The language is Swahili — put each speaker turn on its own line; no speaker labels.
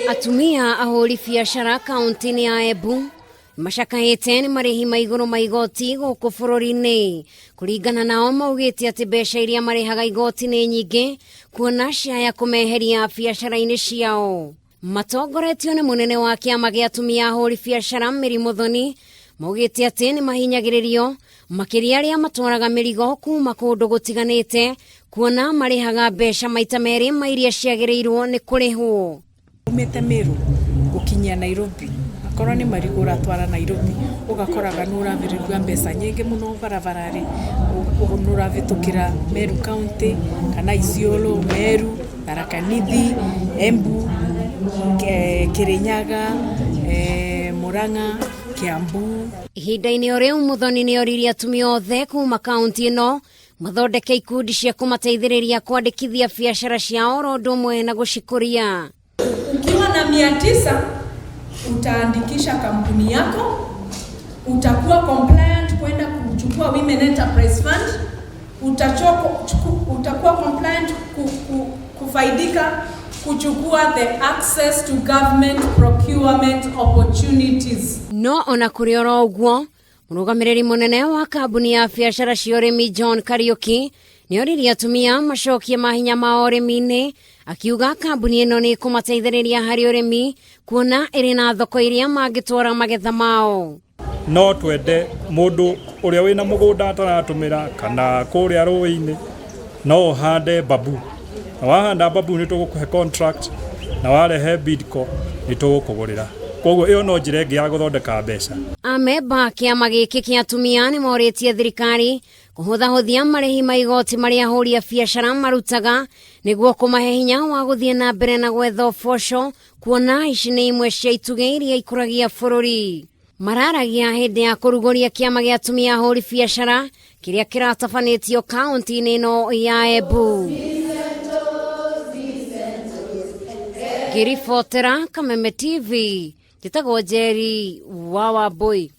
Atumia ahuri biacara kaunti-ini ya Embu macakaĩte nĩ marĩhi maiguru maigoti gũkũ bũrũri-inĩ. Kũringana nao maugĩte atĩ mbeca iria marĩhaga igoti nĩ nyingĩ kuona ciaya kũmeheria biacara-inĩ ciao. Matongoretio nĩ mũnene wa kĩama gĩa atumia ahuri biacara Mĩri Muthoni maugĩte atĩ nĩ mahinyagĩrĩrio makĩria arĩa matwaraga mĩrigo kuma kũndũ gũtiganĩte kuona marĩhaga mbeca maita merĩ ma iria ciagĩrĩirwo nĩ kũrĩhwo.
Umete Meru gukinyia Nairobi akorwo ni marigo uratwara Nairobi ugakoraga nuravirirwa mbeca nyingi muno barabarari nuravitukira Meru County kana Isiolo, Meru, Tharaka Nithi, Embu, Kirinyaga, Murang'a, Kiambu.
Ihinda-inĩ o rĩu Muthoni nĩ oririe atumia othe kuma kaunti ĩno mathondeke ikundi cia kũmateithĩrĩria kwandĩkithia biacara ciao oro ũndũ ũmwe na gũcikũria.
Ukiwa na 900 utaandikisha kampuni yako, utakuwa compliant kwenda kuchukua Women Enterprise Fund, utakuwa compliant kufaidika kuchukua the access to government procurement opportunities. No
ona kũrĩ oro ũguo mũrũgamĩrĩri mũnene wa kambuni ya biacara cia ũrĩmi John Kariuki nĩ oririe atumia macokie mahinya ma ũrĩmi-inĩ akiuga kambuni ĩno nĩ kũmateithĩrĩria harĩ ũrĩmi kuona ĩrĩ na thoko iria mangĩtwara magetha mao.
No twende mũndũ ũrĩa wĩna mũgũnda ataratũmĩra kana kũrĩa rũĩ-inĩ no hande babu, na wahanda babu nĩ tũgũkũhe contract, na warehe bidco nĩ tũgũkũgũrĩra. Koguo ĩyo no njĩra ĩngĩ ya gũthondeka mbeca.
Amemba kĩama gĩkĩ kĩa atumia nĩ morĩtie thirikari kũhũthahũthia marĩhi ma igoti marĩa ahũri a biacara marutaga nĩguo kũmahe hinya wa gũthiĩ na mbere na gwetha ũboco kuona ici nĩ imwe cia itugĩ iria ikũragia bũrũri. Mararagia hĩndĩ ya kũrugũria kĩama gĩa atumia ahũri biacara kĩrĩa kĩratabanĩtio kaunti-inĩ ĩno ya Embu. Ngĩribotera Kameme TV, njĩtagwo Njeri wa Wambui.